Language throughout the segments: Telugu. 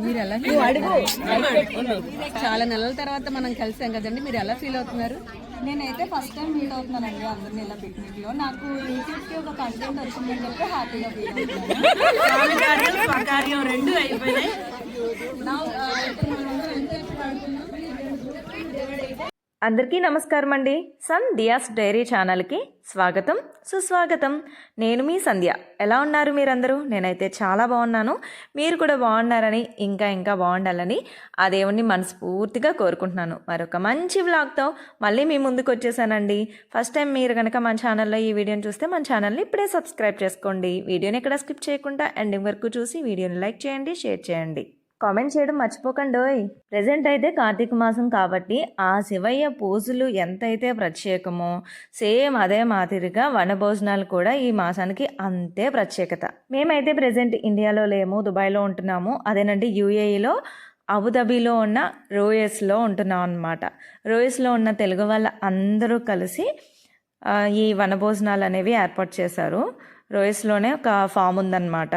మీరు ఎలా చాలా నెలల తర్వాత మనం కలిసాం కదండి, మీరు ఎలా ఫీల్ అవుతున్నారు? నేనైతే ఫస్ట్ టైం మీట్ అవుతున్నానండి అందరిని ఇలా పిక్నిక్ లో. నాకు యూట్యూబ్ కి ఒక కంటెంట్ వచ్చిందని చెప్పి హ్యాపీగా ఫీల్ అవుతున్నాను. అందరికీ నమస్కారం అండి. సంధ్యాస్ డైరీ ఛానల్కి స్వాగతం సుస్వాగతం. నేను మీ సంధ్య. ఎలా ఉన్నారు మీరందరూ? నేనైతే చాలా బాగున్నాను. మీరు కూడా బాగున్నారని, ఇంకా బాగుండాలని ఆ దేవుణ్ణి మనస్ఫూర్తిగా కోరుకుంటున్నాను. మరొక మంచి వ్లాగ్తో మళ్ళీ మీ ముందుకు వచ్చేసానండి. ఫస్ట్ టైం మీరు కనుక మన ఛానల్లో ఈ వీడియోని చూస్తే మన ఛానల్ని ఇప్పుడే సబ్స్క్రైబ్ చేసుకోండి. వీడియోని ఎక్కడ స్కిప్ చేయకుండా ఎండింగ్ వరకు చూసి వీడియోని లైక్ చేయండి, షేర్ చేయండి, కామెంట్ చేయడం మర్చిపోకండి. ప్రజెంట్ అయితే కార్తీక మాసం కాబట్టి ఆ శివయ్య పూజలు ఎంతైతే ప్రత్యేకమో సేమ్ అదే మాదిరిగా వనభోజనాలు కూడా ఈ మాసానికి అంతే ప్రత్యేకత. మేమైతే ప్రజెంట్ ఇండియాలో లేము, దుబాయ్లో ఉంటున్నాము. అదేనండి యూఏఈలో అబుదాబీలో ఉన్న రోయస్లో ఉంటున్నాం అన్నమాట. రోయస్లో ఉన్న తెలుగు వాళ్ళ అందరూ కలిసి ఈ వనభోజనాలు అనేవి ఏర్పాటు చేశారు. రోయస్లోనే ఒక ఫామ్ ఉందన్నమాట,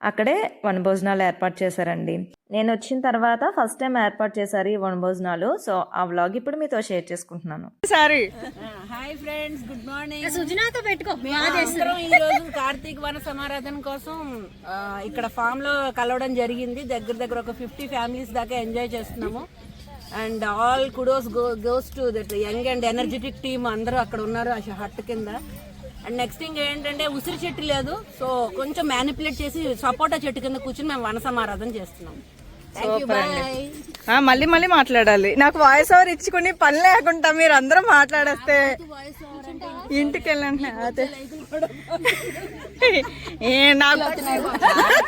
అక్కడే వనభోజనాలు ఏర్పాటు చేశారండి. నేను వచ్చిన తర్వాత ఫస్ట్ టైం ఏర్పాటు చేశారు ఈ వనభోజనాలు. సో ఆ వ్లాగ్ ఇప్పుడు మీతో షేర్ చేసుకుంటున్నాను. Hi friends, good morning. ఈ రోజు కార్తీక వన సమారాధన కోసం ఇక్కడ ఫామ్ లో కలవడం జరిగింది. దగ్గర ఒక 50 ఫ్యామిలీస్ దాకా ఎంజాయ్ చేస్తున్నాము. And all kudos goes to that young and energetic team. అందరూ అక్కడ ఉన్నారు ఆ హట్ కింద. అండ్ నెక్స్ట్ థింగ్ ఏంటంటే ఉసిరి చెట్టు లేదు, సో కొంచెం మ్యానిపులేట్ చేసి సపోటా చెట్టు కింద కూర్చుని మేము వన సమారాధన చేస్తున్నాం. మళ్ళీ మాట్లాడాలి. నాకు వాయిస్ ఓవర్ ఇచ్చుకుని పని లేకుండా మీరు అందరూ మాట్లాడేస్తే ఇంటికి వెళ్ళండి. అదే నాకు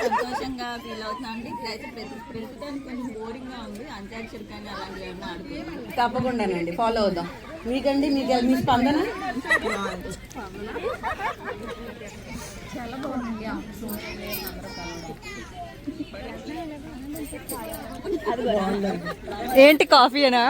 సంతోషంగా ఫీల్ అవుతున్నాండి. ఇప్పుడైతే ప్రస్తుతానికి కొంచెం బోరింగ్ గా ఉంది. అంత్యాక్షరి కానీ అలాంటివి ఏమన్నా ఆడుకుంటున్నాం. తప్పకుండానండి, ఫాలో అవుదాం. మీకండి మీ స్పందన చాలా బాగుంది. ఏంటి కాఫీనా?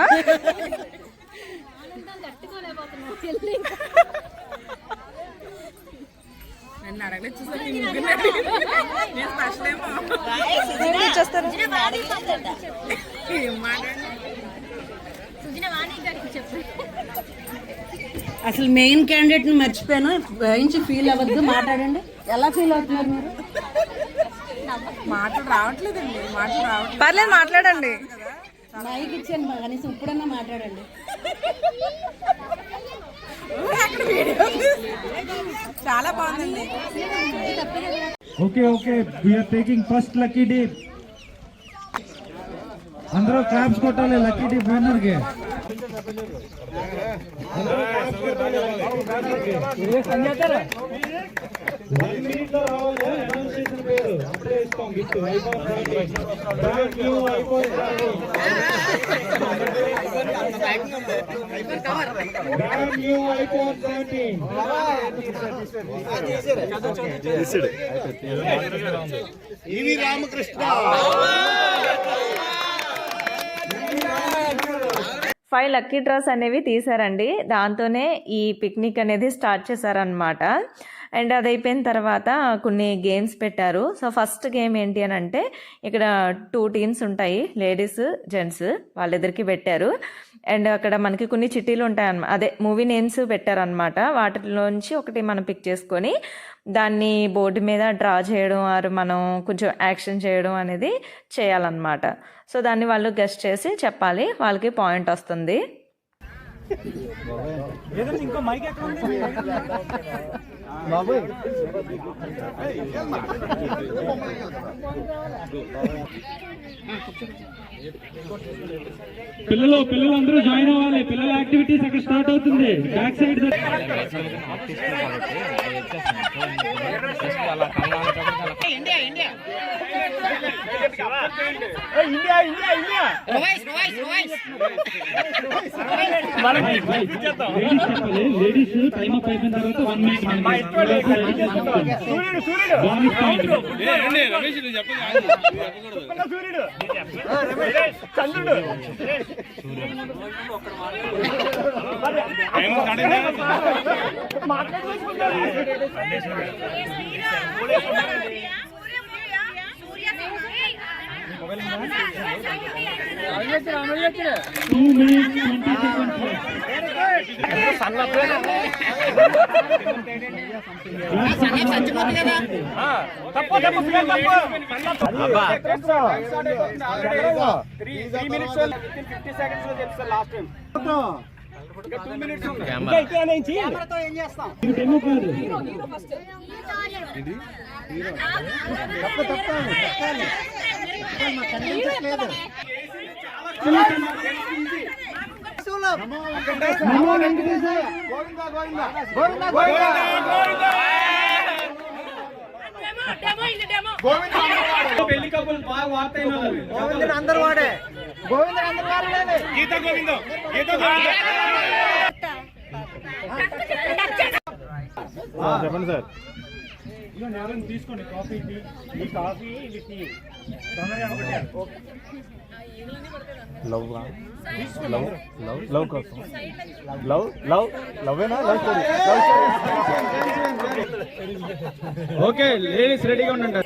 అసలు మెయిన్ క్యాండిడేట్ ని మర్చిపోయాను. గురించి ఫీల్ అవ్వద్దు, మాట్లాడండి. ఎలా ఫీల్ అవుతున్నారు మీరు? మాటలు రావట్లేదండి. పర్లేదు, మాట్లాడండి. మైక్ ఇచ్చాను కనీసం ఇప్పుడన్నా మాట్లాడండి. చాలా బాగుందండి. Okay we're taking first lucky dip. అందరూ క్లాప్స్ కొట్టాలి లక్కీ డీప్ విన్నర్ కి. రామకృష్ణ 5 లక్కీ డ్రాస్ అనేవి తీశారండి. దాంతోనే ఈ పిక్నిక్ అనేది స్టార్ట్ చేశారనమాట. అండ్ అది అయిపోయిన తర్వాత కొన్ని గేమ్స్ పెట్టారు. సో ఫస్ట్ గేమ్ ఏంటి అని అంటే, ఇక్కడ 2 టీమ్స్ ఉంటాయి, లేడీస్ జెంట్స్, వాళ్ళిద్దరికి పెట్టారు. అండ్ అక్కడ మనకి కొన్ని చిట్టీలు ఉంటాయన్నమాట, అదే మూవీ నేమ్స్ పెట్టారనమాట. వాటిలోంచి ఒకటి మనం పిక్ చేసుకొని దాన్ని బోర్డు మీద డ్రా చేయడం ఆరు మనం కొంచెం యాక్షన్ చేయడం అనేది చేయాలన్నమాట. సో దాన్ని వాళ్ళు గెస్ట్ చేసి చెప్పాలి, వాళ్ళకి పాయింట్ వస్తుంది. ఇంకో మైక్ పిల్లలు అందరూ జాయిన్ అవ్వాలి. పిల్లల యాక్టివిటీస్ అక్కడ స్టార్ట్ అవుతుంది. Back side ladies time up అయిపోయిన తర్వాత 1 మినిట్ చంద్రుడు 2 minutes 20 seconds డెమో కాదు. నమో వెంకటేశ పెళ్లి కప్పులు బాగా వార్తైన అందరు వాడే గోవింద అందరు వాడే గీత గోవిందం గీత గోవిందం. చెప్పండి సార్. తీసుకోండి కాఫీ టీ. ఈ కాఫీ ఇది tea love love love love కోసం లవ్ లవ్ లవ్వేనా లవ్ స్టోరీ ఓకే లేడీస్ రెడీగా ఉండండి.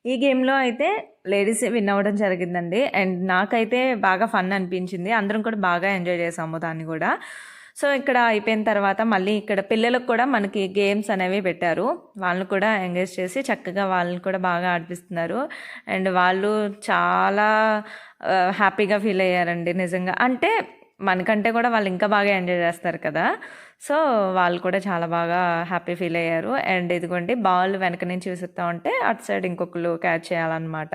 ఈ గేమ్లో అయితే లేడీస్ విన్ అవ్వడం జరిగిందండి. అండ్ నాకైతే బాగా ఫన్ అనిపించింది. అందరం కూడా బాగా ఎంజాయ్ చేసాము దాన్ని కూడా. సో ఇక్కడ అయిపోయిన తర్వాత మళ్ళీ ఇక్కడ పిల్లలకు కూడా మనకి గేమ్స్ అనేవి పెట్టారు. వాళ్ళని కూడా ఎంగేజ్ చేసి చక్కగా వాళ్ళని కూడా బాగా ఆడిపిస్తున్నారు. అండ్ వాళ్ళు చాలా హ్యాపీగా ఫీల్ అయ్యారండి నిజంగా. అంటే మనకంటే కూడా వాళ్ళు ఇంకా బాగా ఎంజాయ్ చేస్తారు కదా. సో వాళ్ళు కూడా చాలా బాగా హ్యాపీ ఫీల్ అయ్యారు. అండ్ ఇదిగోండి బాల్ వెనక నుంచి విసురుతూ ఉంటే అటు సైడ్ ఇంకొకరు క్యాచ్ చేయాలన్నమాట.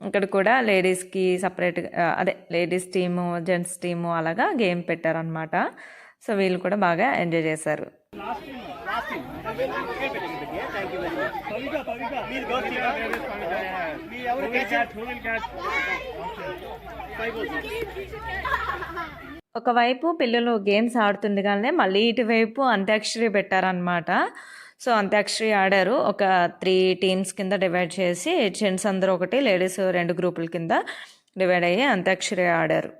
ఇక్కడ కూడా లేడీస్కి సపరేట్గా అదే లేడీస్ టీము జెంట్స్ టీము అలాగా గేమ్ పెట్టారనమాట. సో వీళ్ళు కూడా బాగా ఎంజాయ్ చేశారు. ఒకవైపు పిల్లలు గేమ్స్ ఆడుతుండగానే మళ్ళీ ఇటువైపు అంత్యాక్షరి పెట్టారనమాట. సో అంత్యాక్షరి ఆడారు. ఒక 3 టీమ్స్ కింద డివైడ్ చేసి జెంట్స్ అందరూ ఒకటి, లేడీస్ 2 గ్రూపుల కింద డివైడ్ అయ్యి అంత్యాక్షరి ఆడారు.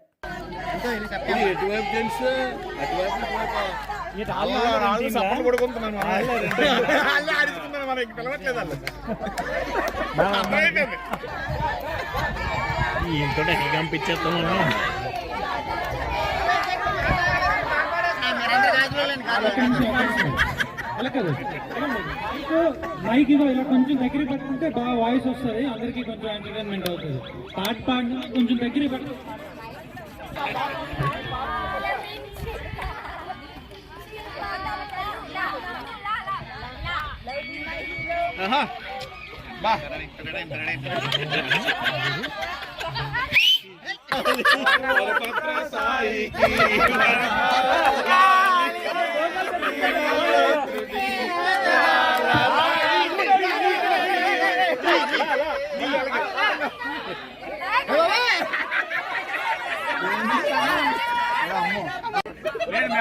అలా కాదు, మైక్ ఇదో ఇలా కొంచెం దగ్గర పెట్టుకుంటే బాగా వాయిస్ వస్తుంది, అందరికీ కొంచెం ఎంటర్టైన్మెంట్ అవుతుంది. పాట పాడిన కొంచెం దగ్గర పెట్టు.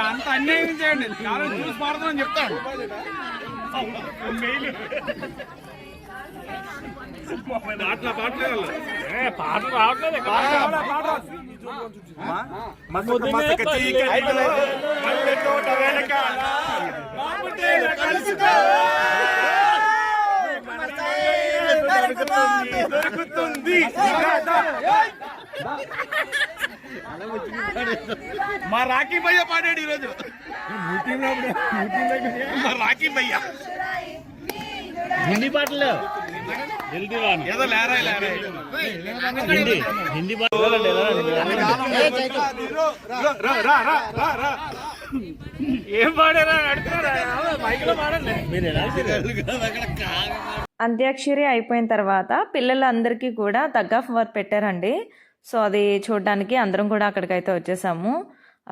అంత అన్యాయం చేయండి, చాలా చూసి పాడతామని చెప్తాను. పాటలు రావట్లేదు. మా రాఖీ భయ్య పాడాడు ఈరోజు. మా రాఖీ భయ్య హిందీ పాటలు ఏదో లేరా హిందీ పాటలు ఏం పాడారా మైక్లో పాడండి. అంత్యాక్షరి అయిపోయిన తర్వాత పిల్లలందరికీ కూడా తగ్ ఆఫ్ వార్ పెట్టారండి. సో అది చూడడానికి అందరం కూడా అక్కడికైతే వచ్చేసాము.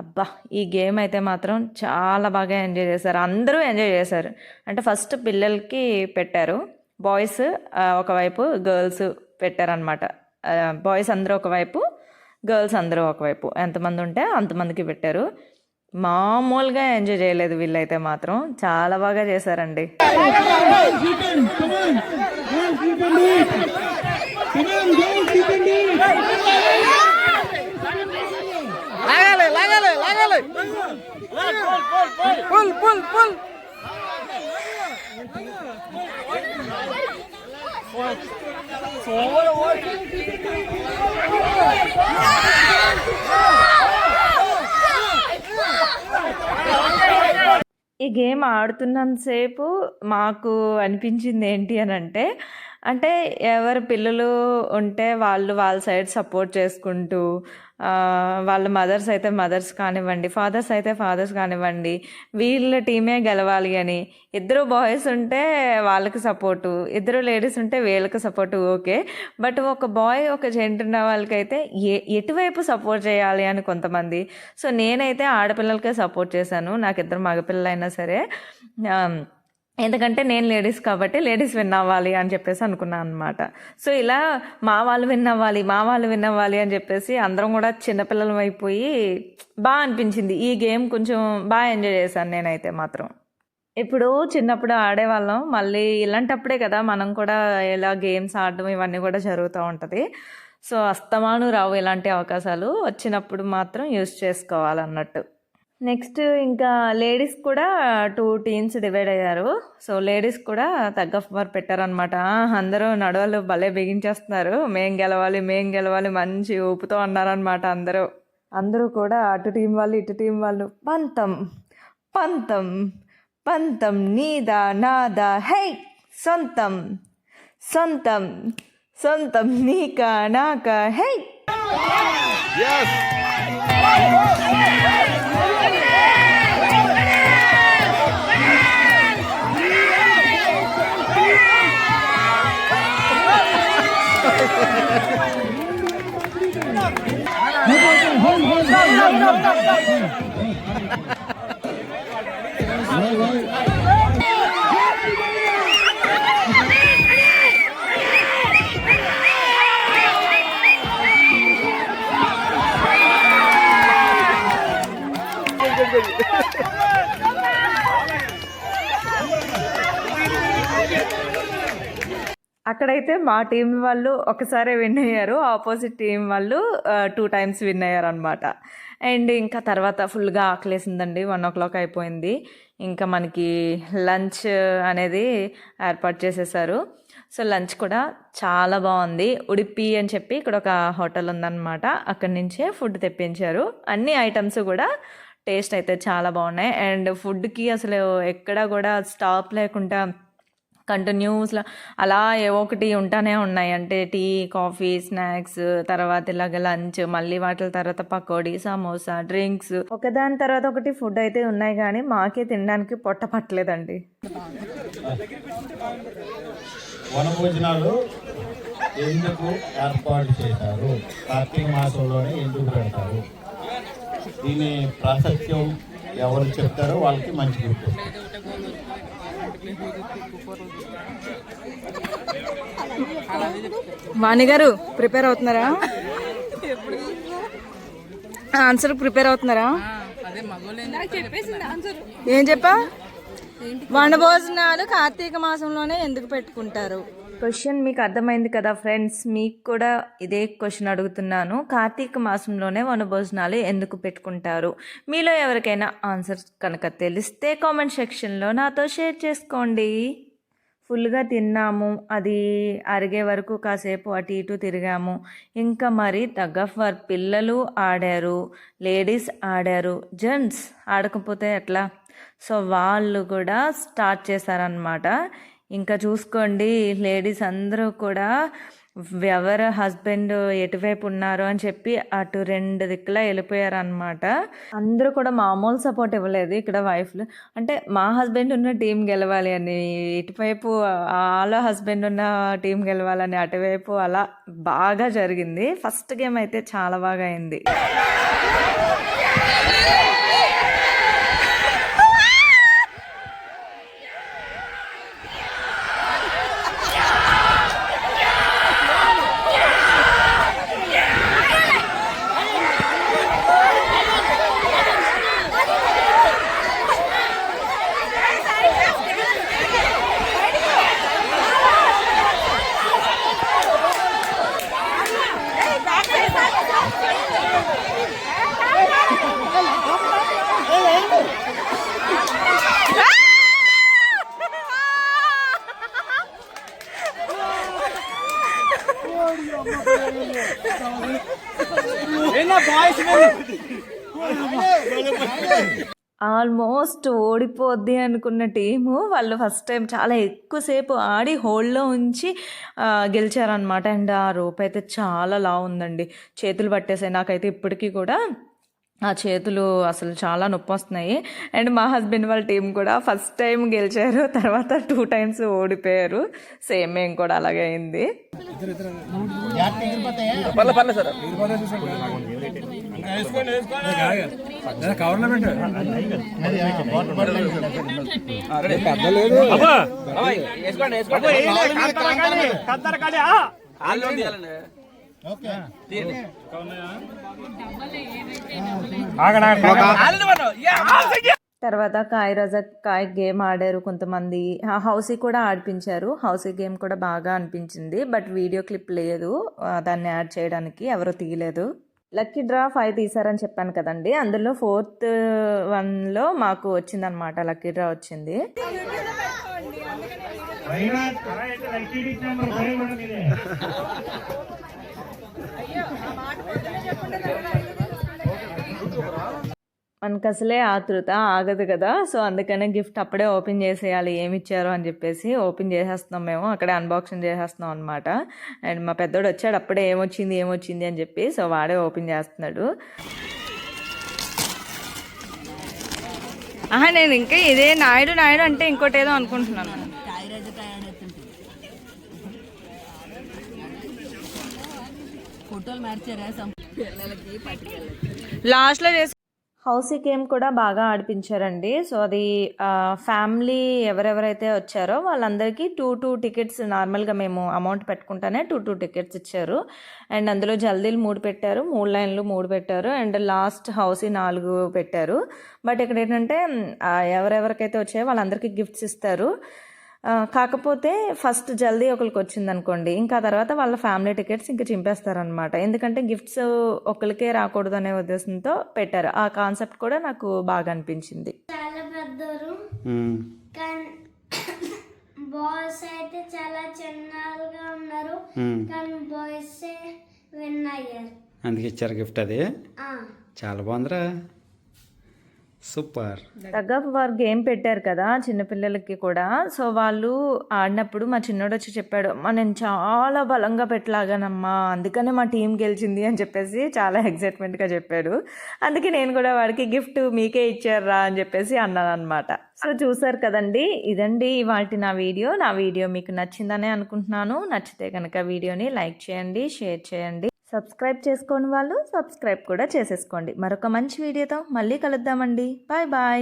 అబ్బా ఈ గేమ్ అయితే మాత్రం చాలా బాగా ఎంజాయ్ చేశారు, అందరూ ఎంజాయ్ చేశారు. అంటే ఫస్ట్ పిల్లలకి పెట్టారు, బాయ్స్ ఒకవైపు గర్ల్స్ పెట్టారనమాట. బాయ్స్ అందరూ ఒకవైపు, గర్ల్స్ అందరూ ఒకవైపు, ఎంతమంది ఉంటే అంతమందికి పెట్టారు. మామూలుగా ఎంజాయ్ చేయలేదు వీళ్ళైతే మాత్రం, చాలా బాగా చేశారండి. కమాన్ గోల్ తీయండి. లాగాలి లాగాలి లాగాలి పుల్ పుల్ పుల్ ఈ గేమ్ ఆడుతున్నంతసేపు మాకు అనిపించింది ఏంటి అని అంటే ఎవరు పిల్లలు ఉంటే వాళ్ళు వాళ్ళ సైడ్ సపోర్ట్ చేసుకుంటూ వాళ్ళ మదర్స్ అయితే మదర్స్ కానివ్వండి, ఫాదర్స్ అయితే ఫాదర్స్ కానివ్వండి, వీళ్ళ టీమే గెలవాలి అని. ఇద్దరు బాయ్స్ ఉంటే వాళ్ళకి సపోర్టు, ఇద్దరు లేడీస్ ఉంటే వీళ్ళకి సపోర్టు, ఓకే. బట్ ఒక బాయ్ ఒక జెంట్ ఉన్న వాళ్ళకైతే ఎటువైపు సపోర్ట్ చేయాలి అని కొంతమంది. సో నేనైతే ఆడపిల్లలకే సపోర్ట్ చేశాను, నాకు ఇద్దరు మగపిల్లలైనా సరే. ఎందుకంటే నేను లేడీస్ కాబట్టి లేడీస్ విన్ అవ్వాలి అని చెప్పేసి అనుకున్నాను అనమాట. సో ఇలా మా వాళ్ళు విన్ అవ్వాలి అని చెప్పేసి అందరం కూడా చిన్నపిల్లలం అయిపోయి బాగా అనిపించింది. ఈ గేమ్ కొంచెం బాగా ఎంజాయ్ చేశాను నేనైతే మాత్రం. ఇప్పుడు చిన్నప్పుడు ఆడేవాళ్ళం, మళ్ళీ ఇలాంటప్పుడే కదా మనం కూడా ఇలా గేమ్స్ ఆడడం ఇవన్నీ కూడా జరుగుతూ ఉంటుంది. సో అస్తమాను రావు ఇలాంటి అవకాశాలు, వచ్చినప్పుడు మాత్రం యూజ్ చేసుకోవాలన్నట్టు. నెక్స్ట్ ఇంకా లేడీస్ కూడా 2 టీమ్స్ డివైడ్ అయ్యారు. సో లేడీస్ కూడా తగ్ ఆఫ్ వార్ పెట్టారనమాట. అందరూ నడవలు భలే బిగించేస్తున్నారు, మేం గెలవాలి మంచి ఊపుతో అన్నారనమాట. అందరూ కూడా అటు టీం వాళ్ళు ఇటు టీం వాళ్ళు పంతం పంతం పంతం నీదా నాదా హై సొంతం సొంతం సొంతం నీకా నాకా హై. అక్కడైతే మా టీం వాళ్ళు ఒకసారి విన్ అయ్యారు, ఆపోజిట్ టీం వాళ్ళు 2 times విన్ అయ్యారు అనమాట. అండ్ ఇంకా తర్వాత ఫుల్గా ఆకలేసిందండి, 1 o'clock అయిపోయింది. ఇంకా మనకి లంచ్ అనేది ఏర్పాటు చేసేసారు. సో లంచ్ కూడా చాలా బాగుంది. ఉడిపి అని చెప్పి ఇక్కడ ఒక హోటల్ ఉందన్నమాట, అక్కడి నుంచే ఫుడ్ తెప్పించారు. అన్ని ఐటమ్స్ కూడా టేస్ట్ అయితే చాలా బాగున్నాయి. అండ్ ఫుడ్కి అసలు ఎక్కడా కూడా స్టాప్ లేకుండా కంటిన్యూస్లో అలా ఏవో ఒకటి ఉంటానే ఉన్నాయి. అంటే టీ, కాఫీ, స్నాక్స్, తర్వాత ఇలాగ లంచ్, మళ్ళీ వాటి తర్వాత పకోడీ, సమోసా, డ్రింక్స్, ఒకదాని తర్వాత ఒకటి ఫుడ్ అయితే ఉన్నాయి. కానీ మాకే తినడానికి పొట్ట పట్టలేదండి. వనభోజనాలు ఎందుకు ఏర్పాటు చేశారు, కార్తీక మాసంలోనే ఎందుకు పెడతారు, దీని ప్రాశస్త్యం ఎవరు చెప్తారో వాళ్ళకి మంచి గుర్తు. వాణి గారు ప్రిపేర్ అవుతున్నారా? ఆన్సర్ ప్రిపేర్ అవుతున్నారా? ఏం చెప్పా? వనభోజనాలు కార్తీక మాసంలోనే ఎందుకు పెట్టుకుంటారు? క్వశ్చన్ మీకు అర్థమైంది కదా ఫ్రెండ్స్, మీకు కూడా ఇదే క్వశ్చన్ అడుగుతున్నాను. కార్తీక మాసంలోనే వనభోజనాలు ఎందుకు పెట్టుకుంటారు? మీలో ఎవరికైనా ఆన్సర్ కనుక తెలిస్తే కామెంట్ సెక్షన్లో నాతో షేర్ చేసుకోండి. ఫుల్గా తిన్నాము, అది అరిగే వరకు కాసేపు అటు ఇటు తిరిగాము. ఇంకా మరి టగ్ ఆఫ్ వార్ పిల్లలు ఆడారు, లేడీస్ ఆడారు, జెంట్స్ ఆడకపోతే ఎట్లా? సో వాళ్ళు కూడా స్టార్ట్ చేశారనమాట. ఇంకా చూసుకోండి, లేడీస్ అందరూ కూడా ఎవరు హస్బెండ్ ఎటువైపు ఉన్నారు అని చెప్పి అటు 2 దిక్కులా వెళ్ళిపోయారనమాట. అందరూ కూడా మామూలు సపోర్ట్ ఇవ్వలేదు ఇక్కడ వైఫ్లు. అంటే మా హస్బెండ్ ఉన్న టీం గెలవాలి అని ఇటువైపు, వాళ్ళ హస్బెండ్ ఉన్న టీం గెలవాలని అటువైపు, అలా బాగా జరిగింది. ఫస్ట్ గేమ్ అయితే చాలా బాగా అయింది. ఆల్మోస్ట్ ఓడిపోద్ది అనుకున్న టీము వాళ్ళు ఫస్ట్ టైం చాలా ఎక్కువసేపు ఆడి హోల్డ్లో ఉంచి గెలిచారనమాట. అండ్ ఆ రోప్ అయితే చాలా లావు ఉందండి, చేతులు పట్టేసాయి. నాకైతే ఇప్పటికీ కూడా ఆ చేతులు అసలు చాలా నొప్పి వస్తున్నాయి. అండ్ మా హస్బెండ్ వాళ్ళ టీం కూడా ఫస్ట్ టైం గెలిచారు, తర్వాత 2 times ఓడిపోయారు. సేమ్ మేము కూడా అలాగే అయింది. తర్వాత కాయ గేమ్ ఆడారు కొంతమంది. హౌసీ కూడా ఆడిపించారు. హౌసీ గేమ్ కూడా బాగా అనిపించింది. బట్ వీడియో క్లిప్ లేదు దాన్ని యాడ్ చేయడానికి, ఎవరు తీయలేదు. లక్కీ డ్రా 5 తీసారని చెప్పాను కదండి, అందులో 4th వన్లో మాకు వచ్చిందనమాట, లక్కీ డ్రా వచ్చింది. మనకు అసలే ఆతృత ఆగదు కదా, సో అందుకనే గిఫ్ట్ అప్పుడే ఓపెన్ చేసేయాలి ఏమి ఇచ్చారో అని చెప్పేసి ఓపెన్ చేసేస్తున్నాం. మేము అక్కడే అన్బాక్సింగ్ చేసేస్తున్నాం అనమాట. అండ్ మా పెద్దోడు వచ్చాడు, అప్పుడే ఏమొచ్చింది అని చెప్పి, సో వాడే ఓపెన్ చేస్తున్నాడు. నేను ఇంకా ఇదే నాయుడు అంటే ఇంకోటి ఏదో అనుకుంటున్నాను. ఫోటోలు మార్చారా పిల్లలకి పట్టుకెళ్ళి లాస్ట్లో చేసి హౌసీ గేమ్ కూడా బాగా ఆడిపించారండి. సో అది ఫ్యామిలీ ఎవరెవరైతే వచ్చారో వాళ్ళందరికీ 2 tickets, నార్మల్గా మేము అమౌంట్ పెట్టుకుంటానే 2 tickets ఇచ్చారు. అండ్ అందులో జల్దీలు 3 పెట్టారు, 3 లైన్లు 3 పెట్టారు, అండ్ లాస్ట్ హౌసీ 4 పెట్టారు. బట్ ఇక్కడ ఏంటంటే ఎవరెవరికైతే వచ్చాయో వాళ్ళందరికీ గిఫ్ట్స్ ఇస్తారు. కాకపోతే ఫస్ట్ జల్దీ ఒకరికి వచ్చిందనుకోండి, ఇంకా తర్వాత వాళ్ళ ఫ్యామిలీ టికెట్స్ ఇంకా చింపేస్తారనమాట. ఎందుకంటే గిఫ్ట్స్ ఒకరికే రాకూడదు అనే ఉద్దేశంతో పెట్టారు. ఆ కాన్సెప్ట్ కూడా నాకు బాగా అనిపించింది. చాలా పెద్దరు కానీ బాయ్స్ అయితే చాలా చిన్నగా ఉన్నారు, కానీ బాయ్స్ విన్ అయ్యారు. అందుకే ఇచ్చారు గిఫ్ట్. అది చాలా బాగుందిరా, super. Tug of war game పెట్టారు కదా చిన్నపిల్లలకి కూడా. సో వాళ్ళు ఆడినప్పుడు మా చిన్నోడు వచ్చి చెప్పాడు, నేను చాలా బలంగా పెట్టలాగానమ్మా, అందుకనే మా టీం గెలిచింది అని చెప్పేసి చాలా ఎక్సైట్మెంట్గా చెప్పాడు. అందుకే నేను కూడా వాడికి గిఫ్ట్ మీకే ఇచ్చారా అని చెప్పేసి అన్నాను అనమాట. సో చూసారు కదండి, ఇదండి ఇవాల్టి నా వీడియో మీకు నచ్చిందనే అనుకుంటున్నాను. నచ్చితే కనుక వీడియోని లైక్ చేయండి, షేర్ చేయండి. సబ్స్క్రైబ్ చేసుకోని వాళ్ళు సబ్స్క్రైబ్ కూడా చేసేసుకోండి. మరొక మంచి వీడియోతో మళ్ళీ కలుద్దామండి. Bye bye.